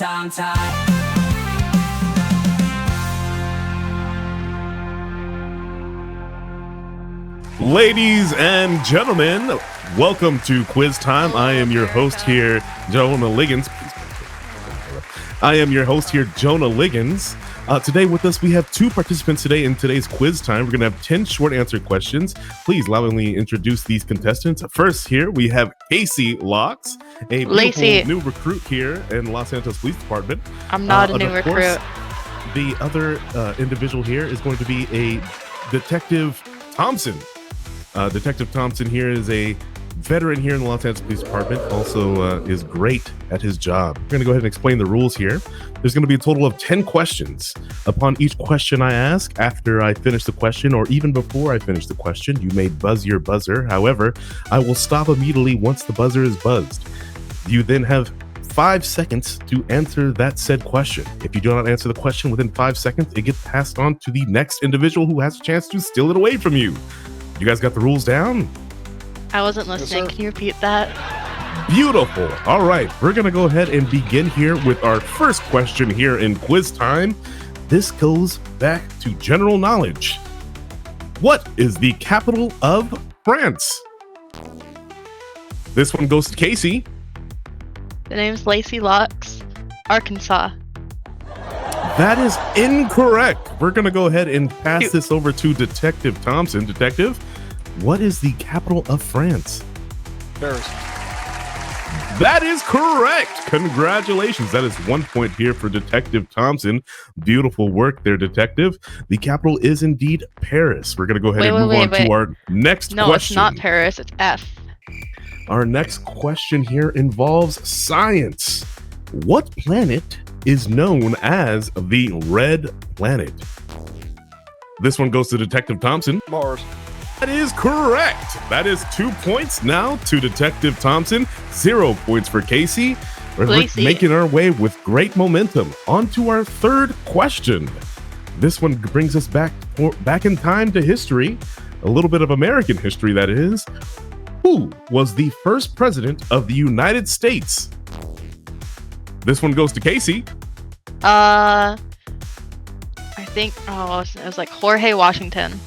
time. Ladies and gentlemen, welcome to Quiz Time. I am your host here, Jonah Liggins. I am your host here, Jonah Liggins. Today with us, we have two participants today in today's quiz time. We're going to have 10 short answer questions. Please allow me to introduce these contestants. First here, we have Casey Locks, a beautiful new recruit here in Los Angeles Police Department. I'm not a new recruit. The other individual here is going to be a Detective Thompson. Detective Thompson here is a veteran here in the Los Angeles Police Department, also is great at his job. We're going to go ahead and explain the rules here. There's going to be a total of 10 questions. Upon each question I ask, after I finish the question, or even before I finish the question, you may buzz your buzzer. However, I will stop immediately once the buzzer is buzzed. You then have 5 seconds to answer that said question. If you do not answer the question within 5 seconds, it gets passed on to the next individual who has a chance to steal it away from you. You guys got the rules down? I wasn't listening. Yes, can you repeat that? Beautiful. All right, we're going to go ahead and begin here with our first question here in quiz time. This goes back to general knowledge. What is the capital of France? This one goes to Casey. The name's Lacey Locks, Arkansas. That is incorrect. We're going to go ahead and pass this over to Detective Thompson. Detective, what is the capital of France? Paris. That is correct. Congratulations. That is 1 point here for Detective Thompson. Beautiful work there, Detective. The capital is indeed Paris. We're going to go ahead and move on to our next question. No, it's not Paris. It's F. Our next question here involves science. What planet is known as the Red Planet? This one goes to Detective Thompson. Mars. That is correct. That is 2 points now to Detective Thompson. 0 points for Casey. We're making our way with great momentum. On to our third question. This one brings us back in time to history. A little bit of American history, that is. Who was the first president of the United States? This one goes to Casey. I think, it was like Jorge Washington.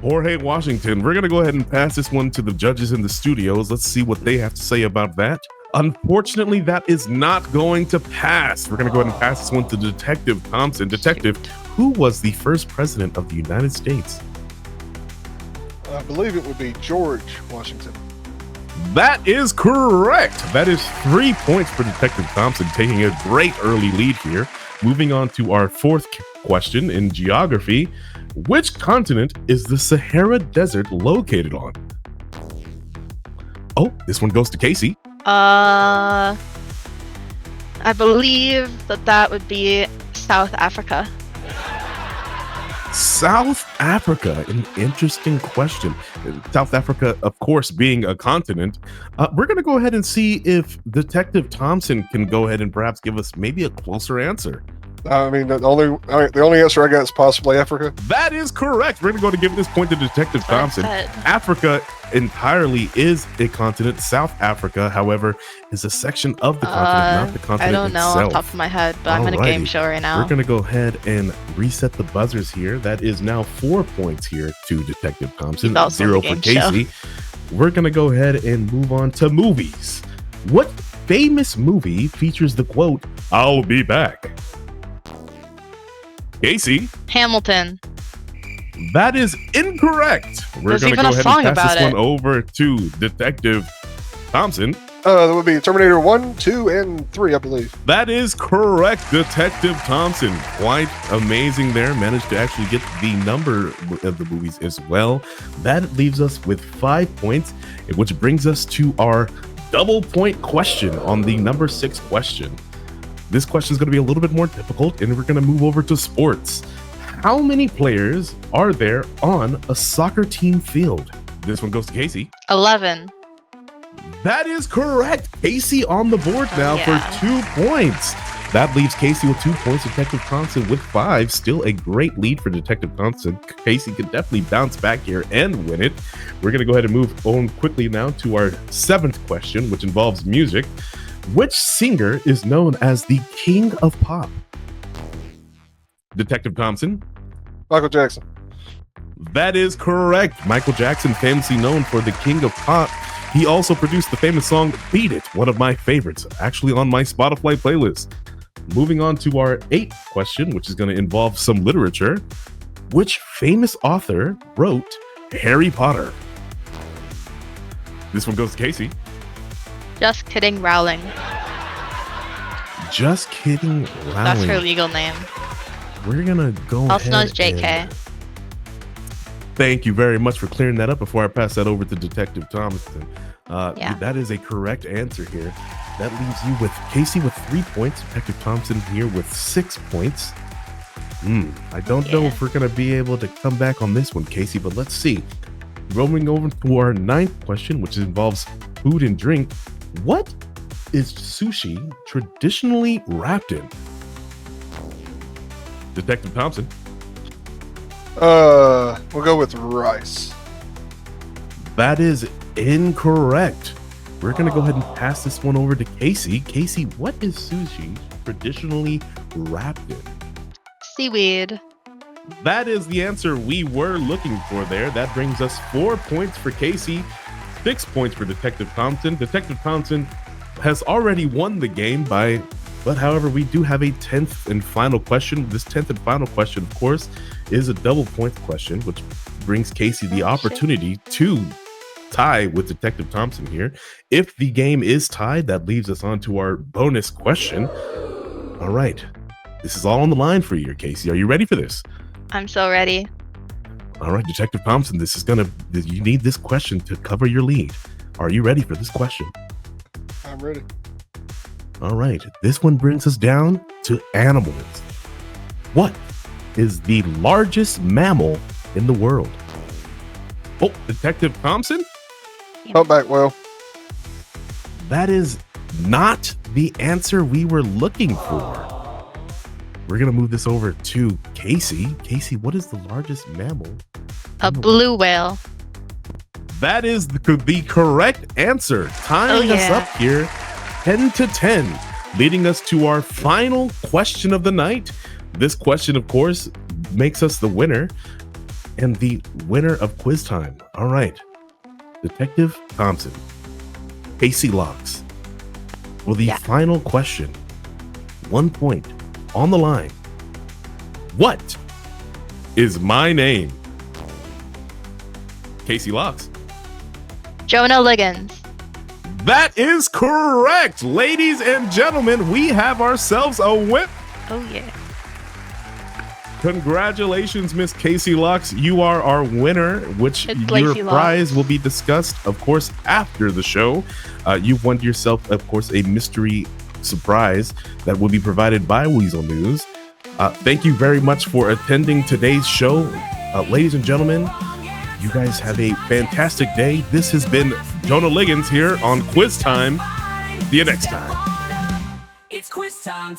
Jorge Washington. We're going to go ahead and pass this one to the judges in the studios. Let's see what they have to say about that. Unfortunately, that is not going to pass. We're going to go ahead and pass this one to Detective Thompson. Detective, who was the first president of the United States? I believe it would be George Washington. That is correct. That is 3 points for Detective Thompson, taking a great early lead here. Moving on to our fourth question in geography. Which continent is the Sahara Desert located on? Oh, this one goes to Casey. I believe that would be South Africa. South Africa, an interesting question. South Africa, of course, being a continent. We're going to go ahead and see if Detective Thompson can go ahead and perhaps give us maybe a closer answer. I mean, the only answer I got is possibly Africa. That is correct. We're going to go ahead and give this point to Detective Thompson. Africa entirely is a continent. South Africa, however, is a section of the continent, not the continent I don't know itself. off the top of my head, but I'm in a game show right now. We're going to go ahead and reset the buzzers here. That is now 4 points here to Detective Thompson. 0 for Casey. We're going to go ahead and move on to movies. What famous movie features the quote, "I'll be back"? Casey. Hamilton. That is incorrect. We're going to go ahead and pass this one over to Detective Thompson. That would be Terminator 1, 2, and 3, I believe. That is correct, Detective Thompson. Quite amazing there. Managed to actually get the number of the movies as well. That leaves us with 5 points, which brings us to our double point question on the number 6 question. This question is going to be a little bit more difficult, and we're going to move over to sports. How many players are there on a soccer team field? This one goes to Casey. 11. That is correct. Casey on the board now for 2 points. That leaves Casey with 2 points. Detective Thompson with 5. Still a great lead for Detective Thompson. Casey could definitely bounce back here and win it. We're going to go ahead and move on quickly now to our 7th question, which involves music. Which singer is known as the King of Pop? Detective Thompson. Michael Jackson. That is correct. Michael Jackson, famously known for the King of Pop. He also produced the famous song Beat It, one of my favorites, actually on my Spotify playlist. Moving on to our 8th question, which is going to involve some literature. Which famous author wrote Harry Potter? This one goes to Casey. Just kidding, Rowling. Just kidding, Rowling. That's her legal name. We're gonna go Also known ahead as JK. and- Thank you very much for clearing that up before I pass that over to Detective Thompson. Yeah. That is a correct answer here. That leaves you with Casey with 3 points, Detective Thompson here with 6 points. I don't know if we're going to be able to come back on this one, Casey, but let's see. Rolling over to our 9th question, which involves food and drink. What is sushi traditionally wrapped in? Detective Thompson. We'll go with rice. That is incorrect. We're going to go ahead and pass this one over to Casey. Casey, what is sushi traditionally wrapped in? Seaweed. That is the answer we were looking for there. That brings us 4 points for Casey, 6 points for Detective Thompson. Detective Thompson has already won the game but however, we do have a 10th and final question. This 10th and final question, of course, is a double point question, which brings Casey the opportunity to tie with Detective Thompson here. If the game is tied, that leaves us on to our bonus question. All right. This is all on the line for you, Casey. Are you ready for this? I'm so ready. All right, Detective Thompson, you need this question to cover your lead. Are you ready for this question? I'm ready. All right, this one brings us down to animals. What is the largest mammal in the world? Oh, Detective Thompson? Humpback whale. That is not the answer we were looking for. We're going to move this over to Casey. Casey, what is the largest mammal? A blue whale. That is the correct answer. Tying us up here 10-10, leading us to our final question of the night. This question, of course, makes us the winner and the winner of quiz time. All right, Detective Thompson, Casey Locks, for the final question. 1 point on the line. What is my name? Casey Locks. Jonah Liggins. That is correct. Ladies and gentlemen, we have ourselves a whip. Oh, yeah. Congratulations, Miss Casey Locks. You are our winner, which your prize will be discussed, of course, after the show. You've won yourself, of course, a mystery surprise that will be provided by Weazel News. Thank you very much for attending today's show. Ladies and gentlemen, you guys have a fantastic day. This has been Jonah Liggins here on Quiz Time. See you next time. It's quiz time.